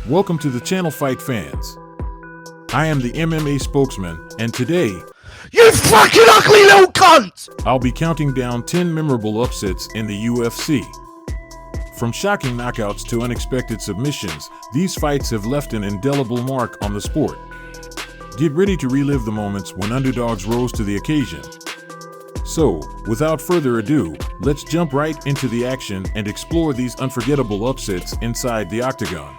Welcome to the channel, Fight Fans. I am the MMA spokesman, and today, you fucking ugly little cunt! I'll be counting down 10 memorable upsets in the UFC. From shocking knockouts to unexpected submissions, these fights have left an indelible mark on the sport. Get ready to relive the moments when underdogs rose to the occasion. So, without further ado, let's jump right into the action and explore these unforgettable upsets inside the octagon.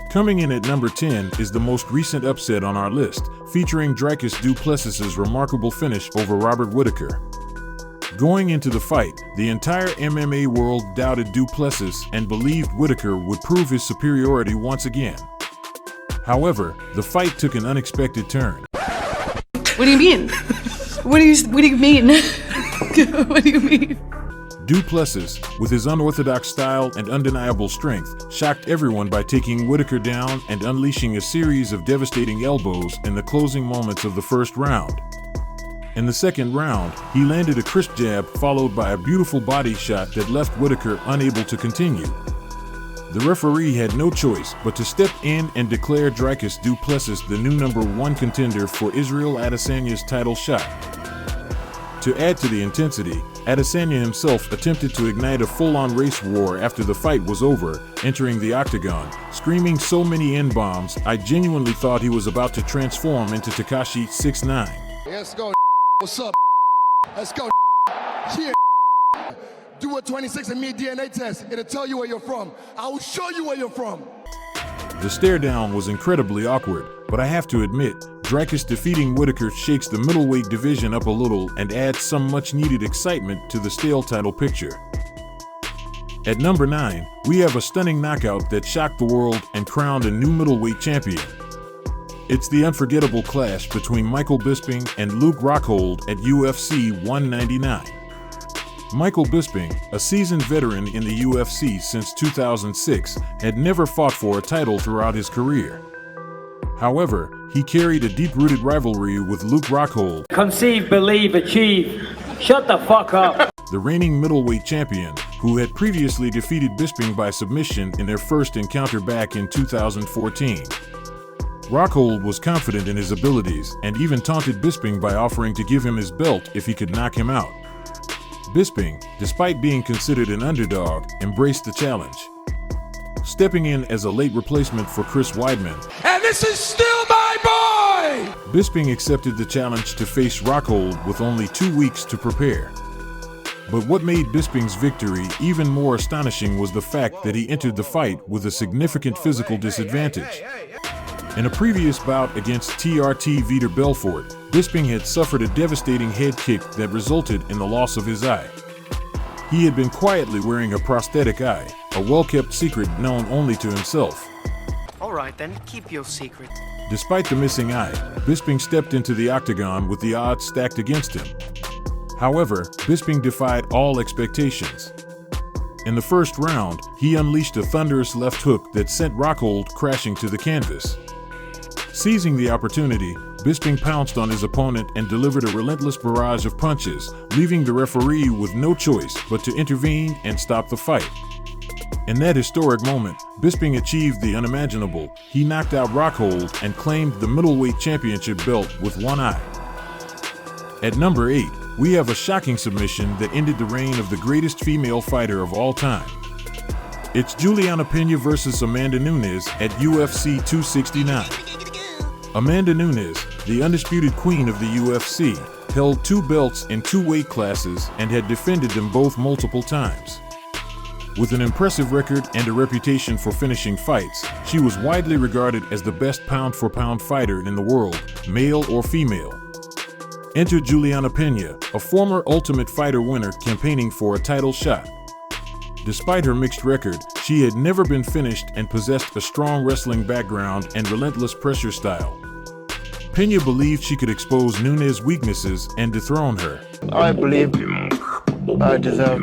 Coming in at number 10 is the most recent upset on our list, featuring Duplessis' remarkable finish over Robert Whittaker. Going into the fight, the entire MMA world doubted Duplessis and believed Whittaker would prove his superiority once again. However, the fight took an unexpected turn. What do you mean? What do you mean? What do you mean? Duplessis, with his unorthodox style and undeniable strength, shocked everyone by taking Whittaker down and unleashing a series of devastating elbows in the closing moments of the first round. In the second round, he landed a crisp jab followed by a beautiful body shot that left Whittaker unable to continue. The referee had no choice but to step in and declare Duplessis the new number 1 contender for Israel Adesanya's title shot. To add to the intensity, Adesanya himself attempted to ignite a full-on race war after the fight was over, entering the octagon, screaming so many N-bombs I genuinely thought he was about to transform into Tekashi 6ix9ine. Let's go. What's up? Let's go. Yeah. Do a 26andMe DNA test. It'll tell you where you're from. I will show you where you're from. The stare down was incredibly awkward, but I have to admit, Dricus defeating Whittaker shakes the middleweight division up a little and adds some much-needed excitement to the stale title picture. At number 9, we have a stunning knockout that shocked the world and crowned a new middleweight champion. It's the unforgettable clash between Michael Bisping and Luke Rockhold at UFC 199. Michael Bisping, a seasoned veteran in the UFC since 2006, had never fought for a title throughout his career. However, he carried a deep-rooted rivalry with Luke Rockhold, conceive, believe, achieve. Shut the fuck up. The reigning middleweight champion, who had previously defeated Bisping by submission in their first encounter back in 2014. Rockhold was confident in his abilities and even taunted Bisping by offering to give him his belt if he could knock him out. Bisping, despite being considered an underdog, embraced the challenge. Stepping in as a late replacement for Chris Weidman, And this is still my boy! Bisping accepted the challenge to face Rockhold with only 2 weeks to prepare. But what made Bisping's victory even more astonishing was the fact that he entered the fight with a significant physical disadvantage. In a previous bout against TRT Vitor Belfort, Bisping had suffered a devastating head kick that resulted in the loss of his eye. He had been quietly wearing a prosthetic eye, a well-kept secret known only to himself. Alright then, keep your secret. Despite the missing eye, Bisping stepped into the octagon with the odds stacked against him. However, Bisping defied all expectations. In the first round, he unleashed a thunderous left hook that sent Rockhold crashing to the canvas. Seizing the opportunity, Bisping pounced on his opponent and delivered a relentless barrage of punches, leaving the referee with no choice but to intervene and stop the fight. In that historic moment, Bisping achieved the unimaginable. He knocked out Rockhold and claimed the middleweight championship belt with one eye. At number 8, we have a shocking submission that ended the reign of the greatest female fighter of all time. It's Juliana Pena versus Amanda Nunes at UFC 269. Amanda Nunes, the undisputed queen of the UFC, held 2 belts in 2 weight classes and had defended them both multiple times. With an impressive record and a reputation for finishing fights, she was widely regarded as the best pound-for-pound fighter in the world, male or female. Enter Juliana Pena, a former Ultimate Fighter winner campaigning for a title shot. Despite her mixed record, she had never been finished and possessed a strong wrestling background and relentless pressure style. Pena believed she could expose Nunes' weaknesses and dethrone her. I believe I deserve.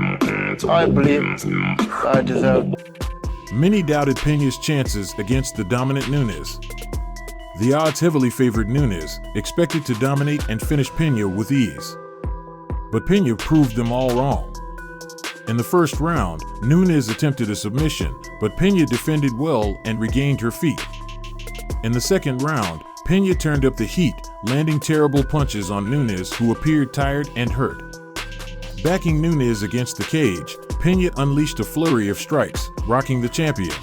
I believe I deserve. Many doubted Pena's chances against the dominant Nunes. The odds heavily favored Nunes, expected to dominate and finish Pena with ease. But Pena proved them all wrong. In the first round, Nunes attempted a submission, but Pena defended well and regained her feet. In the second round, Pena turned up the heat, landing terrible punches on Nunes, who appeared tired and hurt. Backing Nunes against the cage, Pena unleashed a flurry of strikes, rocking the champion.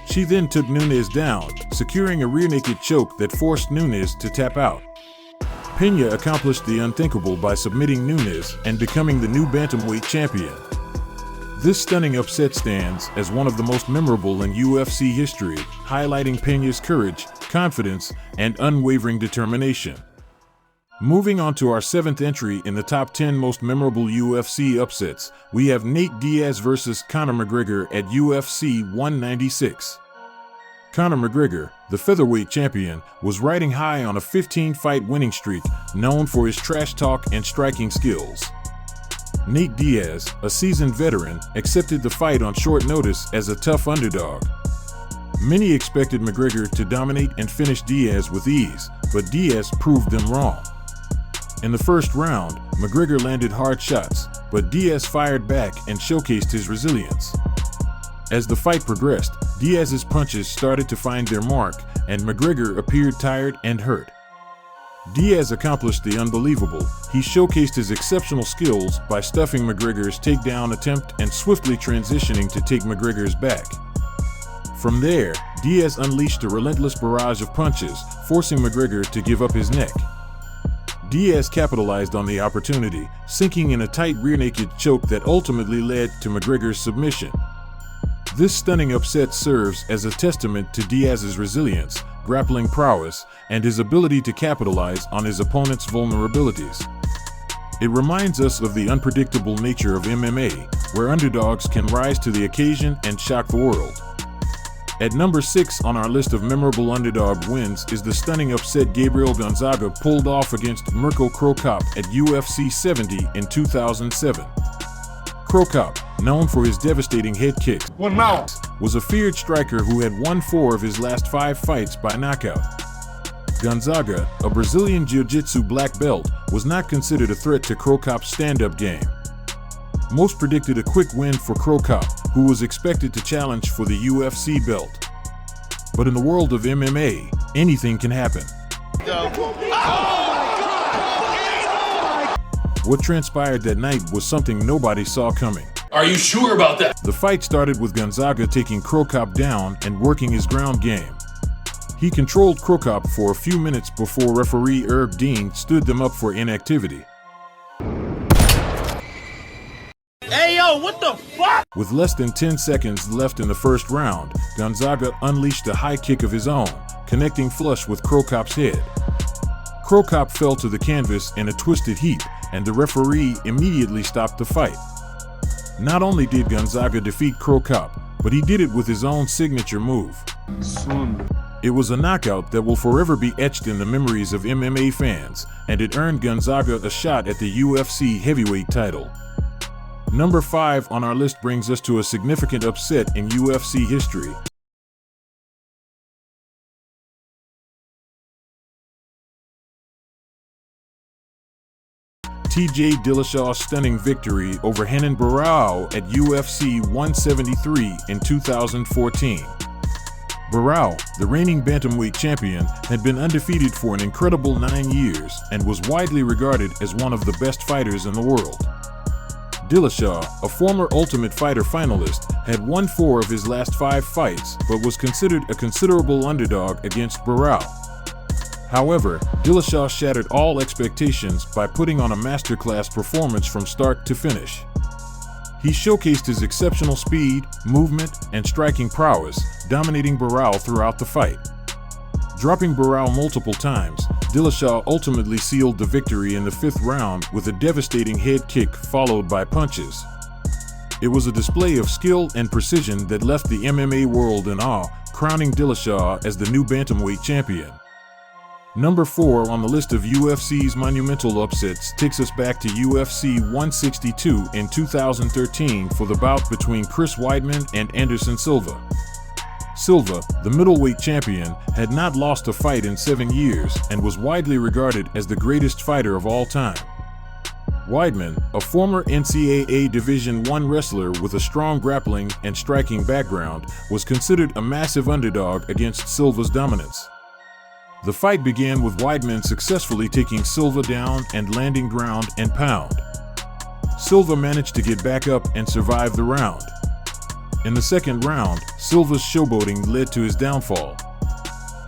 She then took Nunes down, securing a rear-naked choke that forced Nunes to tap out. Pena accomplished the unthinkable by submitting Nunes and becoming the new bantamweight champion. This stunning upset stands as one of the most memorable in UFC history, highlighting Pena's courage, confidence, and unwavering determination. Moving on to our 7th entry in the top 10 most memorable UFC upsets, we have Nate Diaz vs. Conor McGregor at UFC 196. Conor McGregor, the featherweight champion, was riding high on a 15-fight winning streak, known for his trash talk and striking skills. Nate Diaz, a seasoned veteran, accepted the fight on short notice as a tough underdog. Many expected McGregor to dominate and finish Diaz with ease, but Diaz proved them wrong. In the first round, McGregor landed hard shots, but Diaz fired back and showcased his resilience. As the fight progressed, Diaz's punches started to find their mark, and McGregor appeared tired and hurt. Diaz accomplished the unbelievable. He showcased his exceptional skills by stuffing McGregor's takedown attempt and swiftly transitioning to take McGregor's back. From there, Diaz unleashed a relentless barrage of punches, forcing McGregor to give up his neck. Diaz capitalized on the opportunity, sinking in a tight rear-naked choke that ultimately led to McGregor's submission. This stunning upset serves as a testament to Diaz's resilience, grappling prowess, and his ability to capitalize on his opponent's vulnerabilities. It reminds us of the unpredictable nature of MMA, where underdogs can rise to the occasion and shock the world. At number 6 on our list of memorable underdog wins is the stunning upset Gabriel Gonzaga pulled off against McGregor Cro Cop at UFC 70 in 2007. Cro Cop, known for his devastating head kicks, was a feared striker who had won 4 of his last 5 fights by knockout. Gonzaga, a Brazilian jiu-jitsu black belt, was not considered a threat to Cro Cop's stand-up game. Most predicted a quick win for Cro Cop, who was expected to challenge for the UFC belt. But in the world of MMA, anything can happen. What transpired that night was something nobody saw coming. Are you sure about that? The fight started with Gonzaga taking Cro Cop down and working his ground game. He controlled Cro Cop for a few minutes before referee Herb Dean stood them up for inactivity. Hey yo, what the fuck? With less than 10 seconds left in the first round, Gonzaga unleashed a high kick of his own, connecting flush with Cro Cop's head. Cro Cop fell to the canvas in a twisted heap, and the referee immediately stopped the fight. Not only did Gonzaga defeat Cro Cop, but he did it with his own signature move. It was a knockout that will forever be etched in the memories of MMA fans, and it earned Gonzaga a shot at the UFC heavyweight title. Number 5 on our list brings us to a significant upset in UFC history. TJ Dillashaw's stunning victory over Renan Barao at UFC 173 in 2014. Barao, the reigning bantamweight champion, had been undefeated for an incredible 9 years and was widely regarded as one of the best fighters in the world. Dillashaw, a former Ultimate Fighter finalist, had won 4 of his last 5 fights but was considered a considerable underdog against Barao. However, Dillashaw shattered all expectations by putting on a masterclass performance from start to finish. He showcased his exceptional speed, movement, and striking prowess, dominating Barao throughout the fight. Dropping Barao multiple times, Dillashaw ultimately sealed the victory in the 5th round with a devastating head kick followed by punches. It was a display of skill and precision that left the MMA world in awe, crowning Dillashaw as the new bantamweight champion. Number 4 on the list of UFC's monumental upsets takes us back to UFC 162 in 2013 for the bout between Chris Weidman and Anderson Silva. Silva, the middleweight champion, had not lost a fight in 7 years and was widely regarded as the greatest fighter of all time. Weidman, a former NCAA Division I wrestler with a strong grappling and striking background, was considered a massive underdog against Silva's dominance. The fight began with Weidman successfully taking Silva down and landing ground and pound. Silva managed to get back up and survive the round. In the second round, Silva's showboating led to his downfall.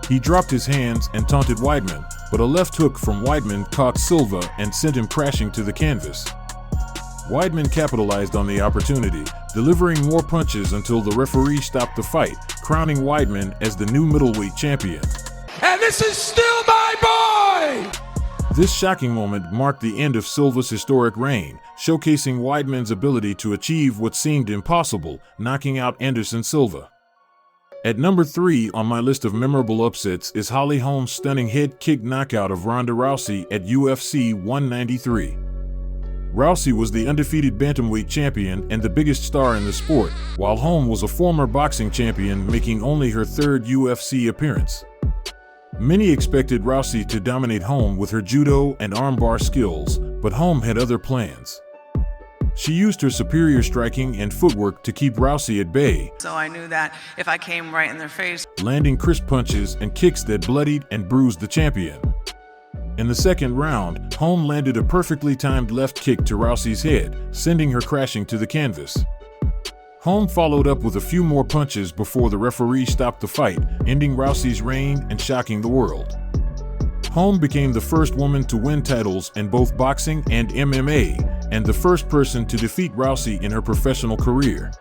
He dropped his hands and taunted Weidman, but a left hook from Weidman caught Silva and sent him crashing to the canvas. Weidman capitalized on the opportunity, delivering more punches until the referee stopped the fight, crowning Weidman as the new middleweight champion. And this is still my boy! This shocking moment marked the end of Silva's historic reign, showcasing Weidman's ability to achieve what seemed impossible, knocking out Anderson Silva. At number 3 on my list of memorable upsets is Holly Holm's stunning head kick knockout of Ronda Rousey at UFC 193. Rousey was the undefeated bantamweight champion and the biggest star in the sport, while Holm was a former boxing champion making only her third UFC appearance. Many expected Rousey to dominate Holm with her judo and armbar skills, but Holm had other plans. She used her superior striking and footwork to keep Rousey at bay. So I knew that if I came right in their face, landing crisp punches and kicks that bloodied and bruised the champion. In the second round, Holm landed a perfectly timed left kick to Rousey's head, sending her crashing to the canvas. Holm followed up with a few more punches before the referee stopped the fight, ending Rousey's reign and shocking the world. Holm became the first woman to win titles in both boxing and MMA, and the first person to defeat Rousey in her professional career.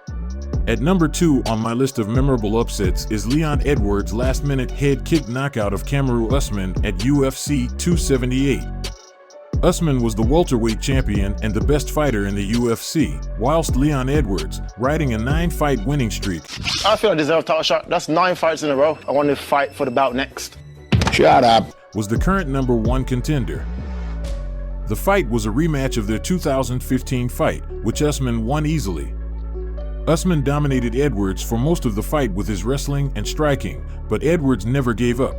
At number 2 on my list of memorable upsets is Leon Edwards' last-minute head kick knockout of Kamaru Usman at UFC 278. Usman was the welterweight champion and the best fighter in the UFC, whilst Leon Edwards, riding a 9-fight winning streak, I feel I deserve a title shot. That's 9 fights in a row. I want to fight for the bout next. Shut up. was the current number 1 contender. The fight was a rematch of their 2015 fight, which Usman won easily. Usman dominated Edwards for most of the fight with his wrestling and striking, but Edwards never gave up.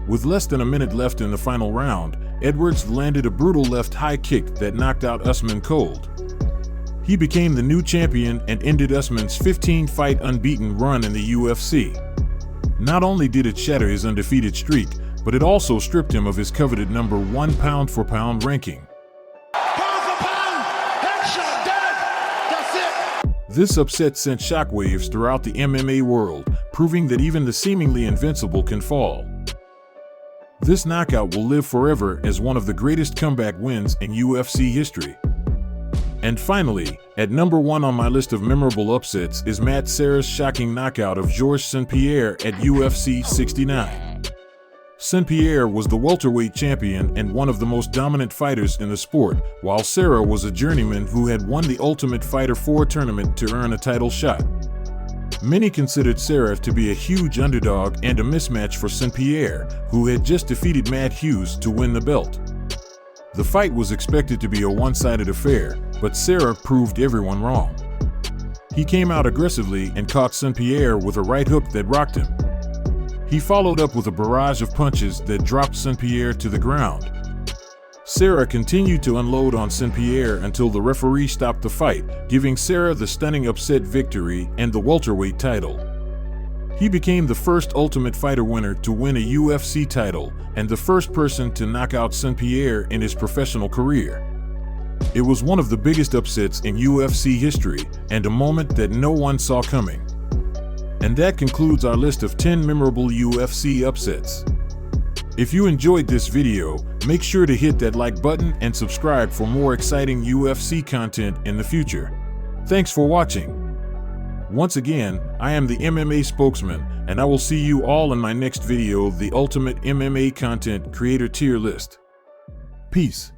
With less than a minute left in the final round, Edwards landed a brutal left high kick that knocked out Usman cold. He became the new champion and ended Usman's 15-fight unbeaten run in the UFC. Not only did it shatter his undefeated streak, but it also stripped him of his coveted number 1 pound-for-pound ranking. Pound for pound. Headshot dead. That's it. This upset sent shockwaves throughout the MMA world, proving that even the seemingly invincible can fall. This knockout will live forever as one of the greatest comeback wins in UFC history. And finally, at number 1 on my list of memorable upsets is Matt Serra's shocking knockout of Georges St-Pierre at UFC 69. St-Pierre was the welterweight champion and one of the most dominant fighters in the sport, while Serra was a journeyman who had won the Ultimate Fighter 4 tournament to earn a title shot. Many considered Serra to be a huge underdog and a mismatch for St-Pierre, who had just defeated Matt Hughes to win the belt. The fight was expected to be a one-sided affair, but Serra proved everyone wrong. He came out aggressively and caught St-Pierre with a right hook that rocked him. He followed up with a barrage of punches that dropped St-Pierre to the ground. Serra continued to unload on St-Pierre until the referee stopped the fight, giving Serra the stunning upset victory and the welterweight title. He became the first Ultimate Fighter winner to win a UFC title and the first person to knock out St-Pierre in his professional career. It was one of the biggest upsets in UFC history and a moment that no one saw coming. And that concludes our list of 10 memorable UFC upsets. If you enjoyed this video, make sure to hit that like button and subscribe for more exciting UFC content in the future. Thanks for watching. Once again, I am the MMA spokesman, and I will see you all in my next video of the Ultimate MMA Content Creator Tier List. Peace.